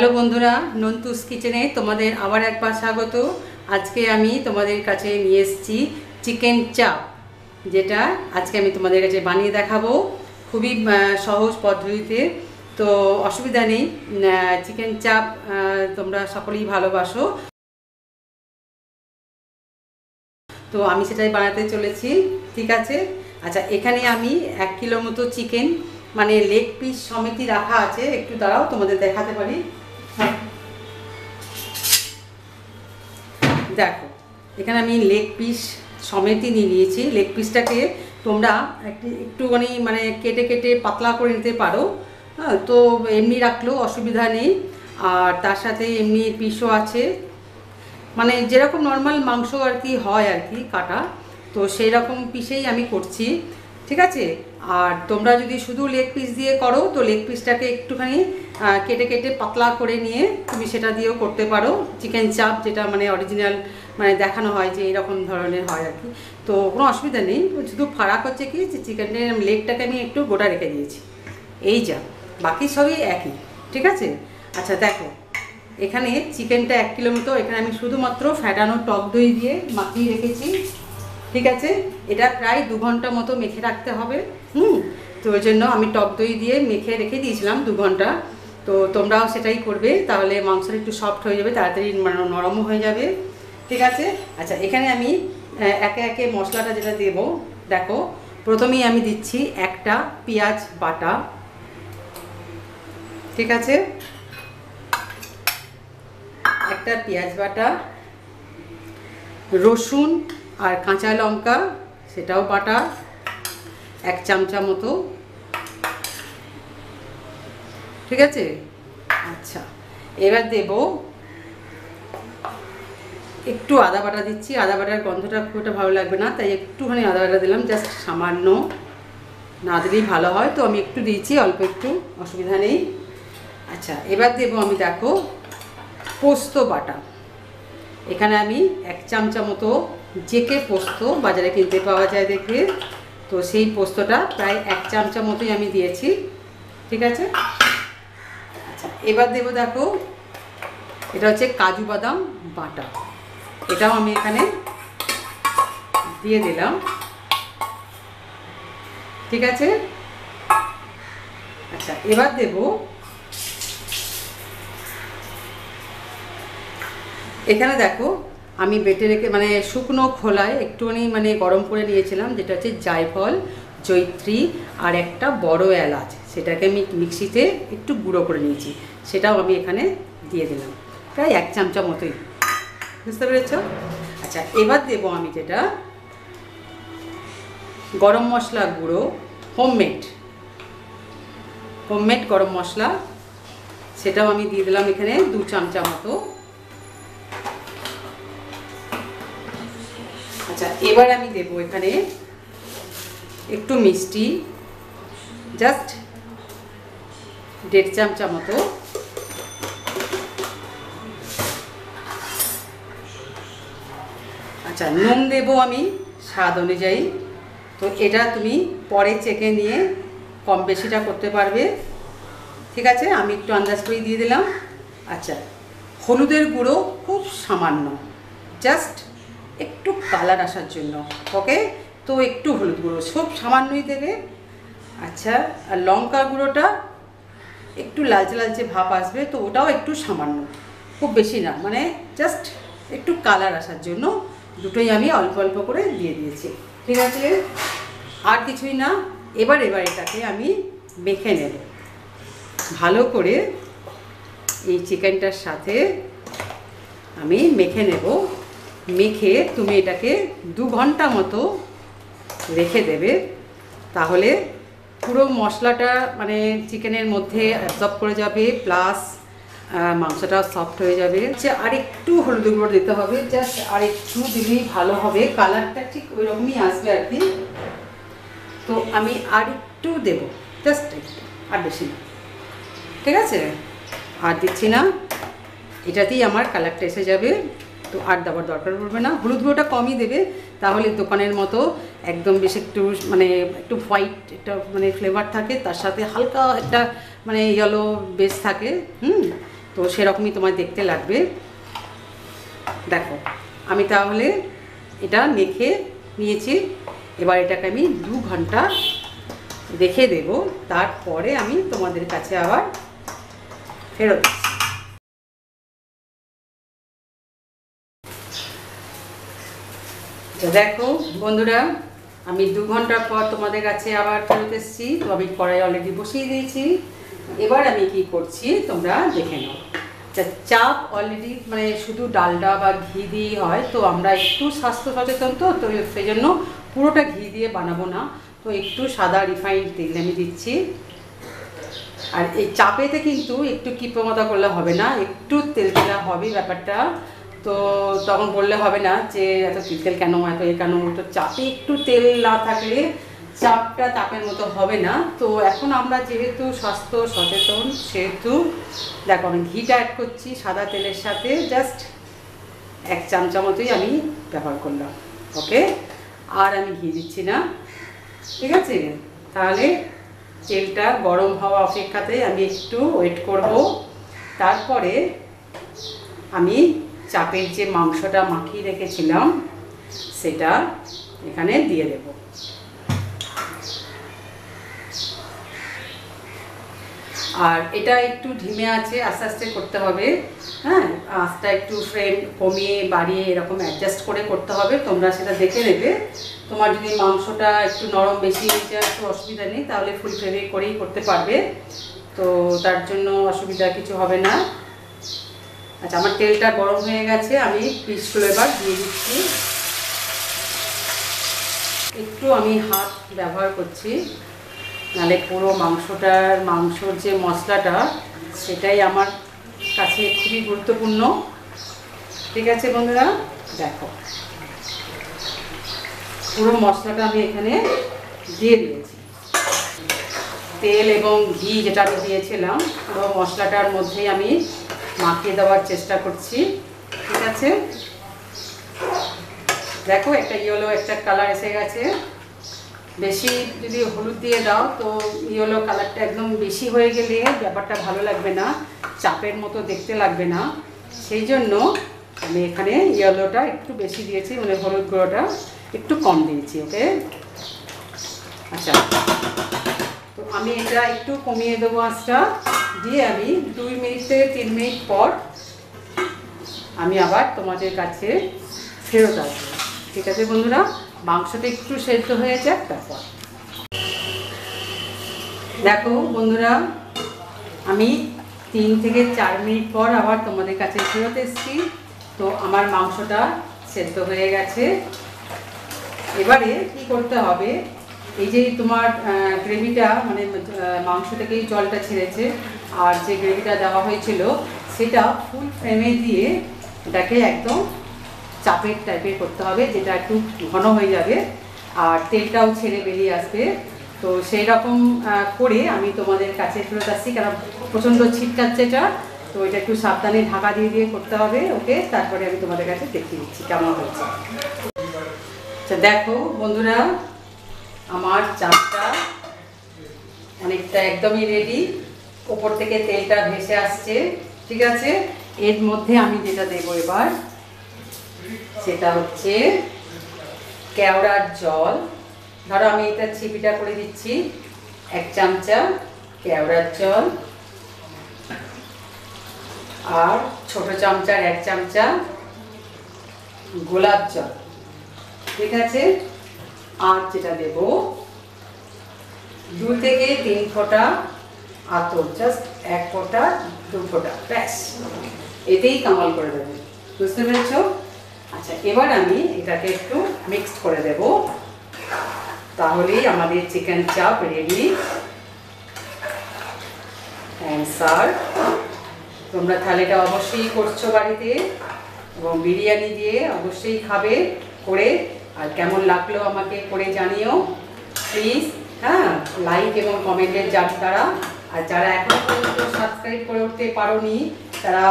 Hello বন্ধুরা, নন্তুস কিচেনে তোমাদের আবার একবার স্বাগত। আজকে আমি তোমাদের কাছে নিয়ে এসেছি চিকেন চাপ, যেটা আজকে আমি তোমাদের কাছে বানিয়ে দেখাবো খুবই সহজ পদ্ধতিতে। তো অসুবিধা নেই, চিকেন চাপ তোমরা সকলেই ভালোবাসো, তো আমি সেটাই বানাতে চলেছি। ঠিক আছে, আচ্ছা এখানে আমি 1 কিলো মতো চিকেন মানে লেগ পিস সমেতই রাখা আছে। একটু দাঁড়াও, তোমাদের দেখাতে পারি। দেখো, এখানে আমি লেগ পিস সমেতই নিয়ে নিয়েছি। লেগ পিসটাকে তোমরা একটুখানি মানে কেটে কেটে পাতলা করে নিতে পারো, হ্যাঁ, তো এমনি রাখলেও অসুবিধা নেই। আর তার সাথে এমনি পিসও আছে, মানে যেরকম নর্মাল মাংস আর কি হয় আর কি কাটা, তো সেই রকম পিসেই আমি করছি। ঠিক আছে, আর তোমরা যদি শুধু লেগ পিস দিয়ে করো তো লেগ পিসটাকে একটুখানি কেটে কেটে পাতলা করে নিয়ে তুমি সেটা দিয়েও করতে পারো। চিকেন চাপ যেটা মানে অরিজিনাল মানে দেখানো হয় যে এরকম ধরনের হয় আর কি, তো কোনো অসুবিধা নেই। শুধু ফারাক হচ্ছে কি যে চিকেনের লেগটাকে আমি একটু গোটা রেখে দিয়েছি, এই যা, বাকি সবই একই। ঠিক আছে, আচ্ছা দেখো, এখানে চিকেনটা 1 কিলো মতো, এখানে আমি শুধুমাত্র ফ্যাটানো টক দই দিয়ে মাখিয়ে রেখেছি। ঠিক আছে, এটা প্রায় 2 ঘন্টা মতো মেখে রাখতে হবে। তো ওই জন্য আমি টক দই দিয়ে মেখে রেখে দিয়েছিলাম 2 ঘন্টা। তো তোমরাও সেটাই করবে, তাহলে মাংসটা একটু সফট হয়ে যাবে, তাড়াতাড়ি নরমও হয়ে যাবে। ঠিক আছে, আচ্ছা এখানে আমি একে একে মশলাটা যেটা দেব, দেখো প্রথমেই আমি দিচ্ছি একটা পেঁয়াজ বাটা। ঠিক আছে, একটা পেঁয়াজ বাটা, রসুন আর কাঁচা লঙ্কা সেটাও বাটা 1 চামচা মতো। ঠিক আছে, আচ্ছা এবার দেব একটু আদা বাটা দিচ্ছি। আদা বাটার গন্ধটা খুব একটা ভালো লাগবে না, তাই একটুখানি আদা বাটা দিলাম, জাস্ট সামান্য, না দিলেই ভালো হয়, তো আমি একটু দিয়েছি, অল্প একটু, অসুবিধা নেই। আচ্ছা এবার দেব আমি, দেখো, পোস্ত বাটা। এখানে আমি 1 চামচা মতো জেকে পোস্ত বাজারে কিনতে পাওয়া যায় দেখবে, তো সেই পোস্তটা প্রায় 1 চামচা মতোই আমি দিয়েছি। ঠিক আছে, আচ্ছা এবার দেবো, দেখো এটা হচ্ছে কাজু বাদাম বাটা, এটাও আমি এখানে দিয়ে দিলাম। ঠিক আছে, আচ্ছা এবার দেব এখানে, দেখো আমি বেটে রেখে মানে শুকনো খোলায় একটুখানি মানে গরম করে নিয়েছিলাম, যেটা হচ্ছে জায়ফল, জয়িত্রী আর একটা বড় এলাচ, সেটাকে আমি মিক্সিতে একটু গুঁড়ো করে নিয়েছি, সেটাও আমি এখানে দিয়ে দিলাম, প্রায় 1 চামচা মতোই। বুঝতে পেরেছ? আচ্ছা এবার দেবো আমি যেটা গরম মশলা গুঁড়ো, হোমমেড গরম মশলা, সেটাও আমি দিয়ে দিলাম এখানে 2 চামচা মতো। আচ্ছা এবার আমি দেবো এখানে একটু মিষ্টি, জাস্ট 1.5 চামচা মতো। আচ্ছা নুন দেবো আমি স্বাদ অনুযায়ী, তো এটা তুমি পরে চেখে নিয়ে কম বেশিটা করতে পারবে। ঠিক আছে, আমি একটু আন্দাজ করে দিয়ে দিলাম। আচ্ছা হলুদের গুঁড়ো খুব সামান্য, জাস্ট একটু কালার আসার জন্য, ওকে, তো একটু হলুদ গুঁড়ো সব সামান্যই দেবে। আচ্ছা আর লঙ্কা গুঁড়োটা একটু লালচে লালচে ভাব আসবে, তো ওটাও একটু সামান্য, খুব বেশি না, মানে জাস্ট একটু কালার আসার জন্য দুটোই আমি অল্প অল্প করে দিয়ে দিয়েছি। ঠিক আছে, আর কিছুই না। এবার এটাকে আমি মেখে নেব ভালো করে, এই চিকেনটার সাথে আমি মেখে নেব। মেখে তুমি এটাকে 2 ঘন্টা মতো রেখে দেবে, তাহলে পুরো মশলাটা মানে চিকেনের মধ্যে অ্যাবজর্ব করে যাবে, প্লাস মাংসটা সফট হয়ে যাবে। আর একটু হলুদ গুঁড়ো দিতে হবে, জাস্ট আর একটু দিলেই ভালো হবে, কালারটা ঠিক ওই রকমই আসবে আর কি। তো আমি আর একটু দেবো, জাস্ট একটু, আর বেশি না। ঠিক আছে, আর দিচ্ছি না, এটাতেই আমার কালারটা এসে যাবে, তো আর দেওয়ার দরকার পড়বে না। হলুদ গুঁড়োটা কমই দেবে, তাহলে দোকানের মতো একদম বেশ একটু মানে একটু হোয়াইট একটা মানে ফ্লেভার থাকে, তার সাথে হালকা একটা মানে ইয়েলো বেস থাকে। তো সেরকমই তোমার দেখতে লাগবে। দেখো আমি তাহলে এটা মেখে নিয়েছি, এবার এটাকে আমি 2 ঘন্টা রেখে দেব, তারপরে আমি তোমাদের কাছে আবার ফেরত আসছি। দেখো বন্ধুরা, আমি 2 ঘন্টা পর তোমাদের কাছে আবার ফেরত এসেছি। তো আমি কড়াই অলরেডি বসিয়ে দিয়েছি, এবার আমি কি করছি তোমরা দেখে নাও। চাপ অলরেডি মানে শুধু ডালডা বা ঘি দিয়ে হয়, তো আমরা একটু স্বাস্থ্য সচেতন, তো সেই জন্য পুরোটা ঘি দিয়ে বানাবো না, তো একটু সাদা রিফাইন্ড তেল আমি দিচ্ছি। আর এই চাপেতে কিন্তু একটু কৃপণতা করলে হবে না, একটু তেল তেলা হবে ব্যাপারটা। তো তখন বললে হবে না যে এত তেল কেন, এত কেন। তো চাপে একটু তেল না থাকলে চাপটা চাপের মতো হবে না। তো এখন আমরা যেহেতু স্বাস্থ্য সচেতন, সেহেতু দেখো আমি ঘিটা অ্যাড করছি সাদা তেলের সাথে, জাস্ট 1 চামচা মতোই আমি ব্যবহার করলাম। ওকে, আর আমি ঘি দিচ্ছি না, ঠিক আছে। তাহলে তেলটা গরম হওয়া অপেক্ষাতে আমি একটু ওয়েট করব, তারপরে আমি চাপের যে মাংসটা মাখিয়ে রেখেছিলাম সেটা এখানে দিয়ে দেব। আর এটা একটু ধিমে আছে, আস্তে আস্তে করতে হবে। হ্যাঁ, আঁচটা একটু ফ্লেম কমিয়ে বাড়িয়ে এরকম অ্যাডজাস্ট করে করতে হবে, তোমরা সেটা দেখে নেবে। তোমার যদি মাংসটা একটু নরম বেশি হয়ে যায় তো অসুবিধা নেই, তাহলে ফুল ফ্লেমে করেই করতে পারবে, তো তার জন্য অসুবিধা কিছু হবে না। আচ্ছা, আমার তেলটা গরম হয়ে গেছে, আমি পিসগুলো এবার দিয়ে দিচ্ছি। একটু আমি হাত ব্যবহার করছি, নাহলে পুরো মাংসর যে মশলাটা সেটাই আমার কাছে খুবই গুরুত্বপূর্ণ। ঠিক আছে বন্ধুরা, দেখো পুরো মশলাটা আমি এখানে দিয়ে দিয়েছি। তেল এবং ঘি যেটা আমি দিয়েছিলাম পুরো মশলাটার মধ্যেই আমি মাখিয়ে দেওয়ার চেষ্টা করছি। ঠিক আছে, দেখো একটা ইয়েলো একটা কালার এসে গেছে। বেশি যদি হলুদ দিয়ে দাও তো ইয়েলো কালারটা একদম বেশি হয়ে গেলে ব্যাপারটা ভালো লাগবে না, চাপের মতো দেখতে লাগবে না। সেই জন্য আমি এখানে ইয়েলোটা একটু বেশি দিয়েছি, মানে হলুদ গুঁড়োটা একটু কম দিয়েছি। ওকে, আচ্ছা, তো আমি এটা একটু কমিয়ে দেবো আঁচটা, দিয়ে আমি 2 মিনিট থেকে 3 মিনিট পর আমি আবার তোমাদের কাছে ফেরত আসবো। ঠিক আছে বন্ধুরা, মাংসটা একটু সেদ্ধ হয়ে যাক তারপর। দেখো বন্ধুরা, আমি 3 থেকে 4 মিনিট পর আবার তোমাদের কাছে ফেরত এসেছি। তো আমার মাংসটা সেদ্ধ হয়ে গেছে। এবারে কি করতে হবে, এই যে তোমার গ্রেভিটা মানে মাংস থেকেই জলটা ছেড়েছে, আর যে গ্রেভিটা দেওয়া হয়েছিল সেটা ফুল ফ্লেমে দিয়ে এটাকে একদম চাপের টাইপের করতে হবে, যেটা একটু ঘন হয়ে যাবে আর তেলটাও ছেড়ে বেরিয়ে আসবে। তো সেই রকম করে আমি তোমাদের কাছে ফেরত আসছি, কারণ প্রচণ্ড ছিটকাচ্ছে এটা, তো এটা একটু সাবধানে ঢাকা দিয়ে দিয়ে করতে হবে। ওকে, তারপরে আমি তোমাদের কাছে দেখিয়ে দিচ্ছি কেমন হয়েছে। আচ্ছা দেখো বন্ধুরা, আমার চাপটা অনেকটা একদমই রেডি, ওপর থেকে তেলটা ভেসে আসছে। ঠিক আছে, এর মধ্যে আমি যেটা দেবো এবার সেটা হচ্ছে কেওড়ার জল। ধরো আমি এটা ছিপিটা করে দিচ্ছি, 1 চামচা কেওড়ার জল, আর ছোট চামচার 1 চামচা গোলাপ জল। ঠিক আছে, আর যেটা দেব 2 থেকে 3 ফোঁটা আতর, জাস্ট 1 ফোঁটা 2 ফোঁটা, ব্যাস, এতেই কামাল করে দেবে। বুঝতে পেরেছো? আচ্ছা, এবার আমি এটাকে একটু মিক্সড করে দেব, তাহলেই আমাদের চিকেন চাপ রেডি অ্যান্ড সার্ভ। তোমরা থালিটা অবশ্যই করছো বাড়িতে, এবং বিরিয়ানি দিয়ে অবশ্যই খাবে করে, আর কেমন লাগলো আমাকে করে জানিও প্লিজ। হ্যাঁ, লাইক এবং কমেন্টের দ্বারা, আর যারা এখনো পর্যন্ত সাবস্ক্রাইব করে উঠতে পারোনি তারা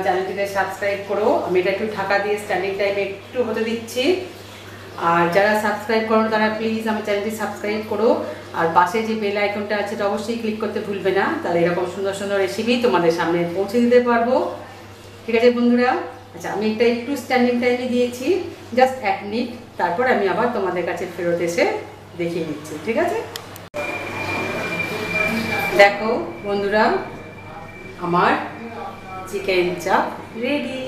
চ্যানেলটিতে সাবস্ক্রাইব করো। আমি এটা একটু ঢাকা দিয়ে স্ট্যান্ডিং টাইমে একটু হতে দিচ্ছি, আর যারা সাবস্ক্রাইব করো তারা প্লিজ আমার চ্যানেলটি সাবস্ক্রাইব করো, আর পাশে যে বেল আইকনটা আছে সেটা অবশ্যই ক্লিক করতে ভুলবে না, তাহলে এরকম সুন্দর সুন্দর রেসিপি তোমাদের সামনে পৌঁছে দিতে পারবো। ঠিক আছে বন্ধুরা? আচ্ছা, আমি এটা একটু স্ট্যান্ডিং টাইমে দিয়েছি, জাস্ট 1 মিনিট, তারপর আমি আবার তোমাদের কাছে ফেরত এসে দেখিয়ে দিচ্ছি। ঠিক আছে? দেখো বন্ধুরা, আমার চিকেন চাপ রেডি।